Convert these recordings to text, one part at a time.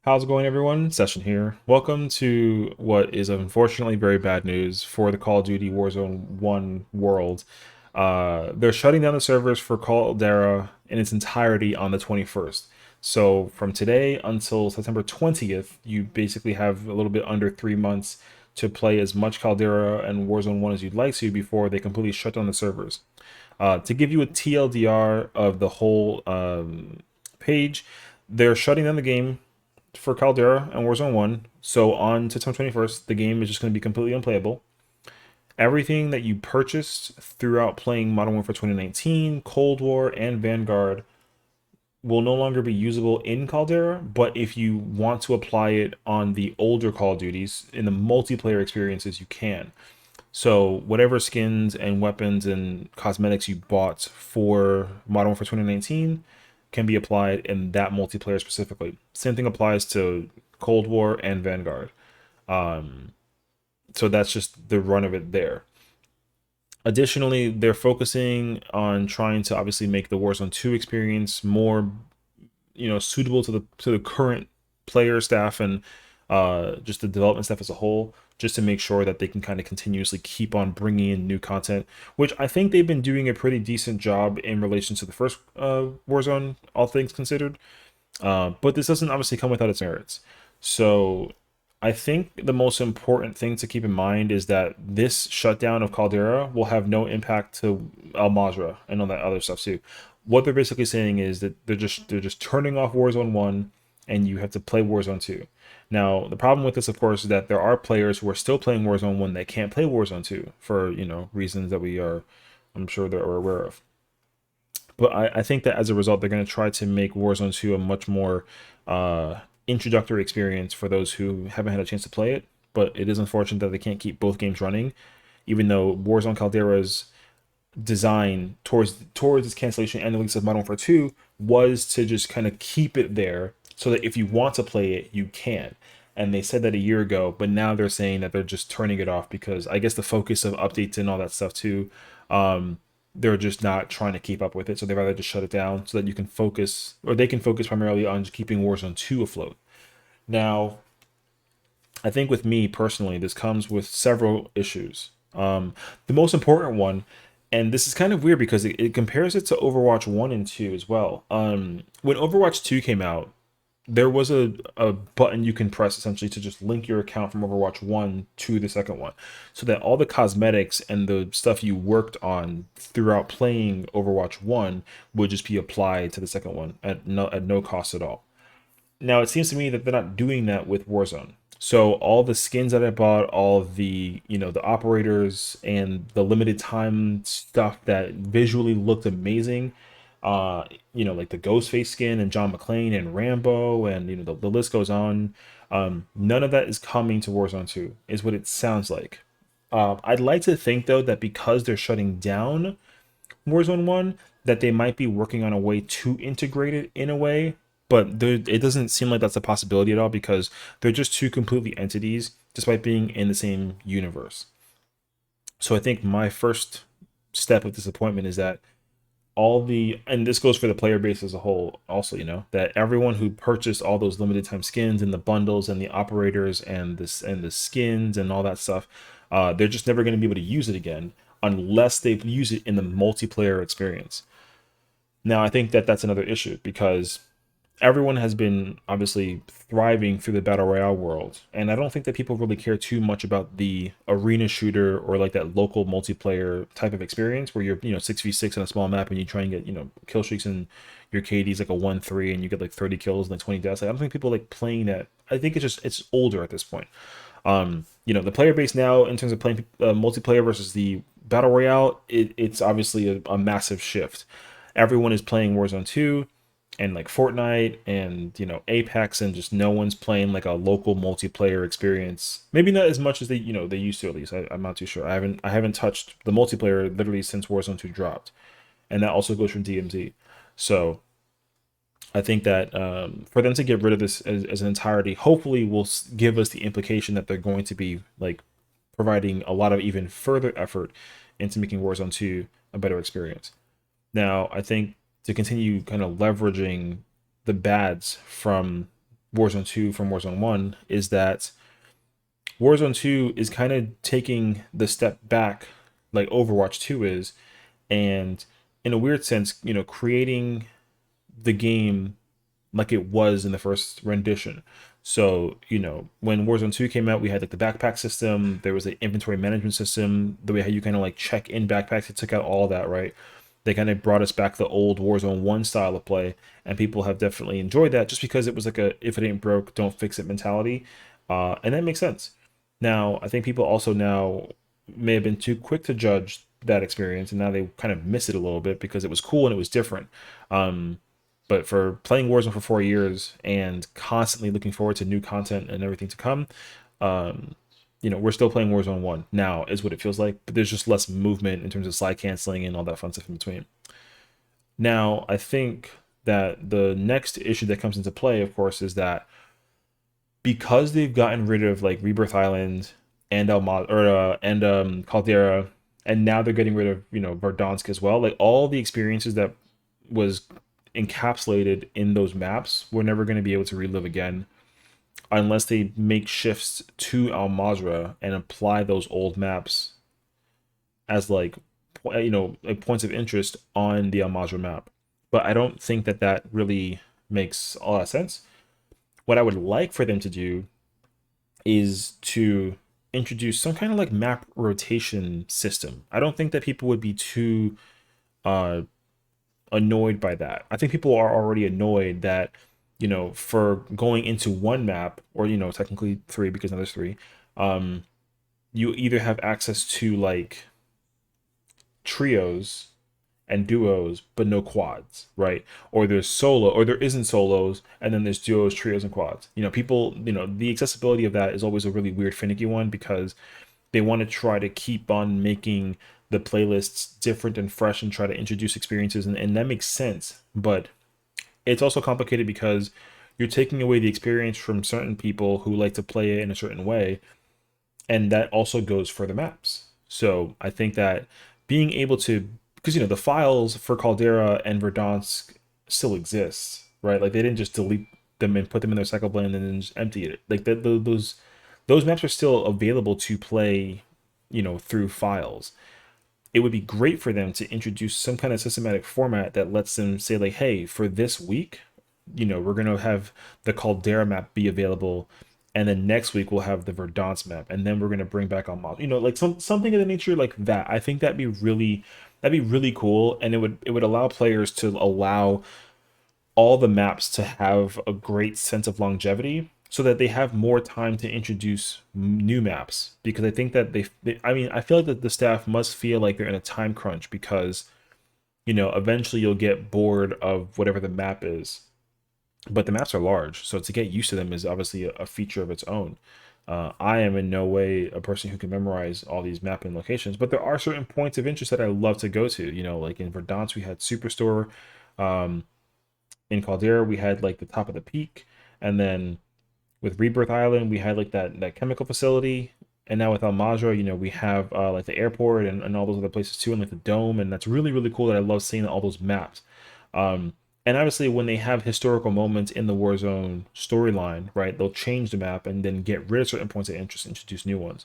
How's it going, everyone? Session here. Welcome to what is unfortunately very bad news for the Call of Duty Warzone 1 world. They're shutting down the servers for Caldera in its entirety on the 21st. So from today until September 20th, you basically have a little bit under 3 months to play as much Caldera and Warzone 1 as you'd like to before they completely shut down the servers. To give you a TLDR of the whole page, they're shutting down the game for Caldera and Warzone 1. So on September 21st, the game is just going to be completely unplayable. Everything that you purchased throughout playing Modern Warfare 2019, Cold War, and Vanguard will no longer be usable in Caldera, but if you want to apply it on the older Call of Duties in the multiplayer experiences, you can. So whatever skins and weapons and cosmetics you bought for Modern Warfare 2019 can be applied in that multiplayer specifically. Same thing applies to Cold War and Vanguard. So that's just the run of it there. Additionally, they're focusing on trying to obviously make the Warzone 2 experience more, suitable to the current player staff and just the development staff as a whole, just to make sure that they can kind of continuously keep on bringing in new content, which I think they've been doing a pretty decent job in relation to the first Warzone, all things considered. But this doesn't obviously come without its merits. So I think the most important thing to keep in mind is that this shutdown of Caldera will have no impact to Al Mazrah and all that other stuff too. What they're basically saying is that they're just turning off Warzone 1 and you have to play Warzone 2. Now, the problem with this, of course, is that there are players who are still playing Warzone 1 that can't play Warzone 2 for, reasons that I'm sure they're aware of. But I think that as a result, they're going to try to make Warzone 2 a much more introductory experience for those who haven't had a chance to play it. But it is unfortunate that they can't keep both games running, even though Warzone Caldera's design towards its cancellation and the release of Modern Warfare 2 was to just kind of keep it there so that if you want to play it, you can. And they said that a year ago, but now they're saying that they're just turning it off because I guess the focus of updates and all that stuff too, they're just not trying to keep up with it. So they'd rather just shut it down so that you can focus, or they can focus primarily on just keeping Warzone 2 afloat. Now, I think with me personally, this comes with several issues. The most important one, and this is kind of weird because it compares it to Overwatch 1 and 2 as well. When Overwatch 2 came out, there was a button you can press essentially to just link your account from Overwatch 1 to the second one. So that all the cosmetics and the stuff you worked on throughout playing Overwatch 1 would just be applied to the second one at no cost at all. Now it seems to me that they're not doing that with Warzone. So all the skins that I bought, all the the operators and the limited time stuff that visually looked amazing, like the Ghostface skin and John McClane and Rambo and the list goes on. None of that is coming to Warzone 2, is what it sounds like. I'd like to think though that because they're shutting down Warzone 1, that they might be working on a way to integrate it in a way, but it doesn't seem like that's a possibility at all because they're just two completely entities despite being in the same universe. So I think my first step of disappointment is that and this goes for the player base as a whole also, that everyone who purchased all those limited time skins and the bundles and the operators and the skins and all that stuff, they're just never going to be able to use it again unless they use it in the multiplayer experience. Now I think that that's another issue because everyone has been obviously thriving through the battle royale world, and I don't think that people really care too much about the arena shooter or like that local multiplayer type of experience where you're 6v6 on a small map and you try and get kill streaks and your KD's like a 1-3 and you get like 30 kills and like 20 deaths. Like, I don't think people like playing that. I think it's older at this point. The player base now in terms of playing multiplayer versus the battle royale, it's obviously a massive shift. Everyone is playing Warzone 2 and like Fortnite and Apex, and just no one's playing like a local multiplayer experience. Maybe not as much as they used to, at least. I'm not too sure. I haven't touched the multiplayer literally since Warzone 2 dropped, and that also goes from DMZ. So I think that for them to get rid of this as an entirety, hopefully will give us the implication that they're going to be like providing a lot of even further effort into making Warzone 2 a better experience. Now, I think to continue kind of leveraging the bads from Warzone 2 from Warzone 1 is that Warzone 2 is kind of taking the step back like Overwatch 2 is, and in a weird sense, creating the game like it was in the first rendition. So, when Warzone 2 came out, we had like the backpack system, there was an inventory management system, the way how you kind of like check in backpacks, it took out all that, right? They kind of brought us back the old Warzone 1 style of play, and people have definitely enjoyed that just because it was like a if it ain't broke, don't fix it mentality. And that makes sense. Now, I think people also now may have been too quick to judge that experience, and now they kind of miss it a little bit because it was cool and it was different. But for playing Warzone for 4 years and constantly looking forward to new content and everything to come, um, we're still playing Warzone 1 now, is what it feels like, but there's just less movement in terms of slide canceling and all that fun stuff in between. Now, I think that the next issue that comes into play, of course, is that because they've gotten rid of like Rebirth Island and Caldera, and now they're getting rid of Verdansk as well. Like all the experiences that was encapsulated in those maps, we're never going to be able to relive again unless they make shifts to Al Mazrah and apply those old maps as like points of interest on the Al Mazrah map. But I don't think that that really makes a lot of sense. What I would like for them to do is to introduce some kind of like map rotation system. I don't think that people would be too uh annoyed by that. I think people are already annoyed that, for going into one map, or, technically three because now there's three, um, you either have access to like trios and duos, but no quads, right? Or there's solo, or there isn't solos, and then there's duos, trios, and quads. People, the accessibility of that is always a really weird, finicky one because they want to try to keep on making the playlists different and fresh and try to introduce experiences, and that makes sense. But it's also complicated because you're taking away the experience from certain people who like to play it in a certain way, and that also goes for the maps. So I think that being able to, because the files for Caldera and Verdansk still exist, right? Like they didn't just delete them and put them in their cycle blend and then just empty it. Like those maps are still available to play, through files. It would be great for them to introduce some kind of systematic format that lets them say like, hey, for this week, we're going to have the Caldera map be available, and then next week we'll have the Verdansk map, and then we're going to bring back on model, like something of the nature like that. I think that'd be really cool, and it would allow players to allow all the maps to have a great sense of longevity so that they have more time to introduce new maps, because I think that I mean, I feel like that the staff must feel like they're in a time crunch because eventually you'll get bored of whatever the map is, but the maps are large, so to get used to them is obviously a feature of its own. I am in no way a person who can memorize all these mapping locations, but there are certain points of interest that I love to go to. Like in Verdansk, we had Superstore. Um, in Caldera, we had like the top of the peak, and then with Rebirth Island, we had like that chemical facility, and now with Al Mazrah, we have like the airport and all those other places too, and like the dome, and that's really really cool. That I love seeing all those maps. Um, and obviously, when they have historical moments in the Warzone storyline, right, they'll change the map and then get rid of certain points of interest, and introduce new ones,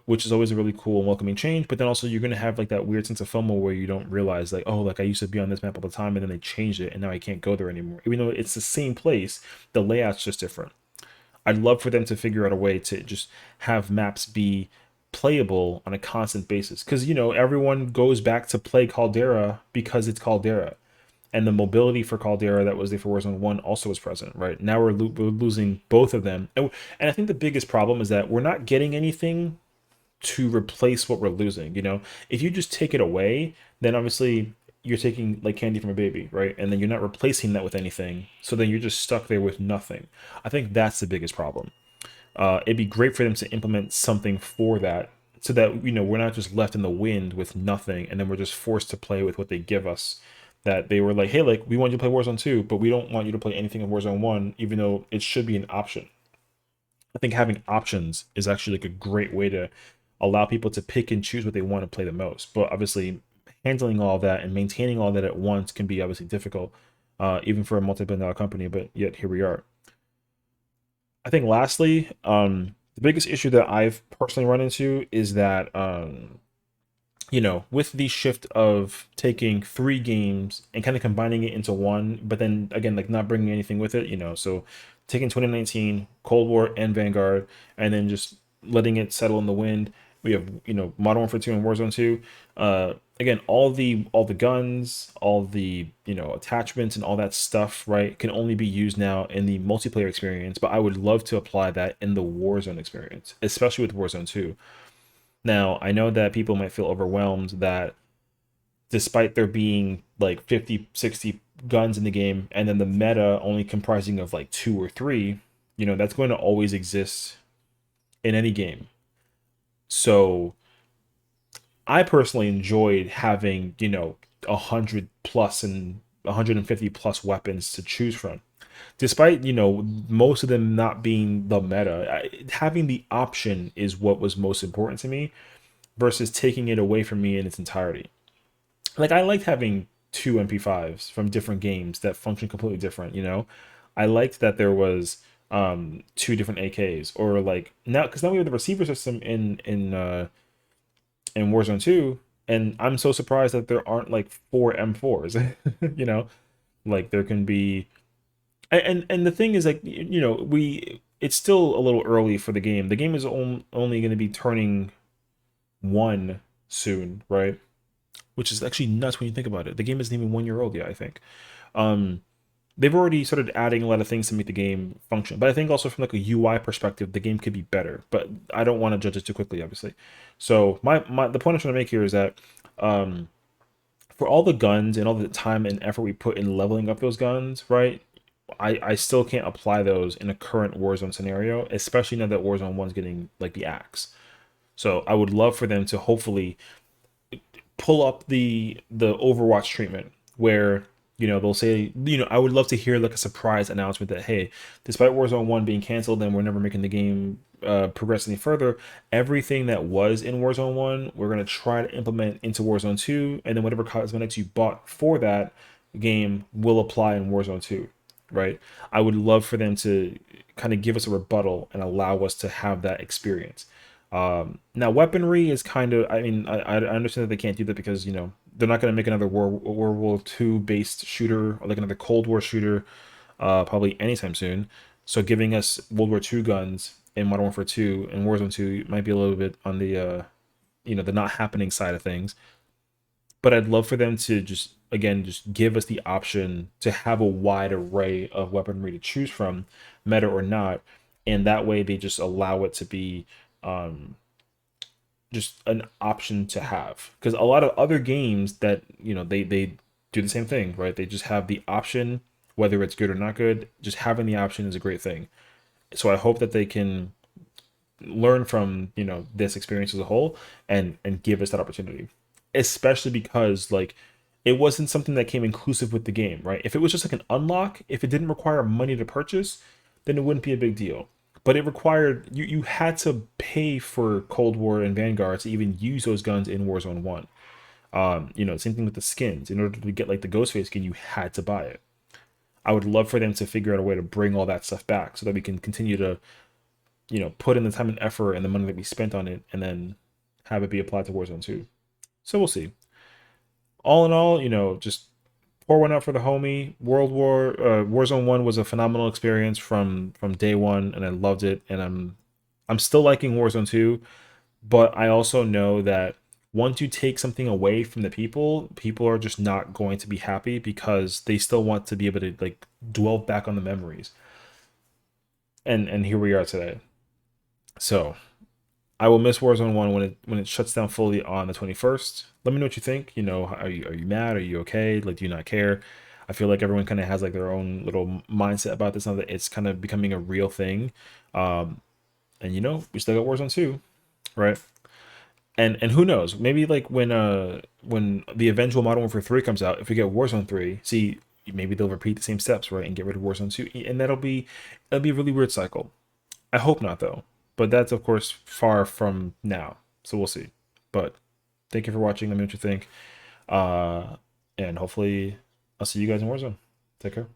which is always a really cool and welcoming change. But then also you're gonna have like that weird sense of FOMO where you don't realize like, oh, like I used to be on this map all the time, and then they changed it, and now I can't go there anymore. Even though it's the same place, the layout's just different. I'd love for them to figure out a way to just have maps be playable on a constant basis, because everyone goes back to play Caldera because it's Caldera, and the mobility for Caldera that was there for Warzone 1 also is present. Right now we're losing both of them, and I think the biggest problem is that we're not getting anything to replace what we're losing. If you just take it away, then obviously you're taking like candy from a baby, right? And then you're not replacing that with anything. So then you're just stuck there with nothing. I think that's the biggest problem. It'd be great for them to implement something for that, so that we're not just left in the wind with nothing, and then we're just forced to play with what they give us. That they were like, hey, like we want you to play Warzone 2, but we don't want you to play anything in Warzone 1, even though it should be an option. I think having options is actually like a great way to allow people to pick and choose what they want to play the most. But obviously, handling all that and maintaining all that at once can be obviously difficult, even for a multi-billion-dollar company. But yet here we are. I think lastly, the biggest issue that I've personally run into is that with the shift of taking three games and kind of combining it into one, but then again, like not bringing anything with it, so taking 2019 Cold War and Vanguard, and then just letting it settle in the wind. We have, Modern Warfare 2 and Warzone 2. Again, all the guns, all the, attachments and all that stuff, right, can only be used now in the multiplayer experience. But I would love to apply that in the Warzone experience, especially with Warzone 2. Now, I know that people might feel overwhelmed that despite there being like 50, 60 guns in the game and then the meta only comprising of like two or three, that's going to always exist in any game. So I personally enjoyed having, 100 plus and 150 plus weapons to choose from. Despite, most of them not being the meta, having the option is what was most important to me versus taking it away from me in its entirety. Like I liked having two MP5s from different games that function completely different, I liked that there was two different AKs, or like now, because now we have the receiver system in Warzone 2, and I'm so surprised that there aren't like four M4s. you know like there can be, and the thing is, like, we it's still a little early for the game. The game is only going to be turning one soon, right? Which is actually nuts when you think about it. The game isn't even 1 year old yet, I think. Um, they've already started adding a lot of things to make the game function. But I think also from like a UI perspective, the game could be better. But I don't want to judge it too quickly, obviously. So the point I'm trying to make here is that um, for all the guns and all the time and effort we put in leveling up those guns, right? I still can't apply those in a current Warzone scenario, especially now that Warzone 1's getting like the axe. So I would love for them to hopefully pull up the Overwatch treatment where they'll say, I would love to hear like a surprise announcement that, hey, despite Warzone 1 being canceled and we're never making the game progress any further, everything that was in Warzone 1 we're going to try to implement into Warzone 2, and then whatever cosmetics you bought for that game will apply in Warzone 2, right? I would love for them to kind of give us a rebuttal and allow us to have that experience. Now, weaponry is kind of, I mean, I understand that they can't do that because, they're not going to make another World War II based shooter or like another Cold War shooter probably anytime soon. So giving us World War II guns in Modern Warfare 2 and Warzone 2 might be a little bit on the, the not happening side of things. But I'd love for them to just, again, just give us the option to have a wide array of weaponry to choose from, meta or not. And that way they just allow it to be um, just an option to have, because a lot of other games that they do the same thing, right? They just have the option, whether it's good or not good. Just having the option is a great thing. So I hope that they can learn from this experience as a whole and give us that opportunity, especially because like it wasn't something that came inclusive with the game, right? If it was just like an unlock, if it didn't require money to purchase, then it wouldn't be a big deal. But it required, you had to pay for Cold War and Vanguard to even use those guns in Warzone 1. Same thing with the skins. In order to get like the Ghostface skin, you had to buy it. I would love for them to figure out a way to bring all that stuff back so that we can continue to, put in the time and effort and the money that we spent on it, and then have it be applied to Warzone 2. So we'll see. All in all, just pour one out for the homie. Warzone 1 was a phenomenal experience from day one, and I loved it. And I'm still liking Warzone 2, but I also know that once you take something away from the people are just not going to be happy because they still want to be able to like dwell back on the memories. And here we are today. So I will miss Warzone 1 when it shuts down fully on the 21st. Let me know what you think. Are you mad? Are you okay? Like, do you not care? I feel like everyone kind of has like their own little mindset about this now that it's kind of becoming a real thing. Um, and we still got Warzone 2, right? And who knows? Maybe like when the eventual Modern Warfare 3 comes out, if we get Warzone 3, see, maybe they'll repeat the same steps, right, and get rid of Warzone 2, and that'll be a really weird cycle. I hope not, though. But that's, of course, far from now. So we'll see. But thank you for watching. Let me know what you think. Uh, and hopefully, I'll see you guys in Warzone. Take care.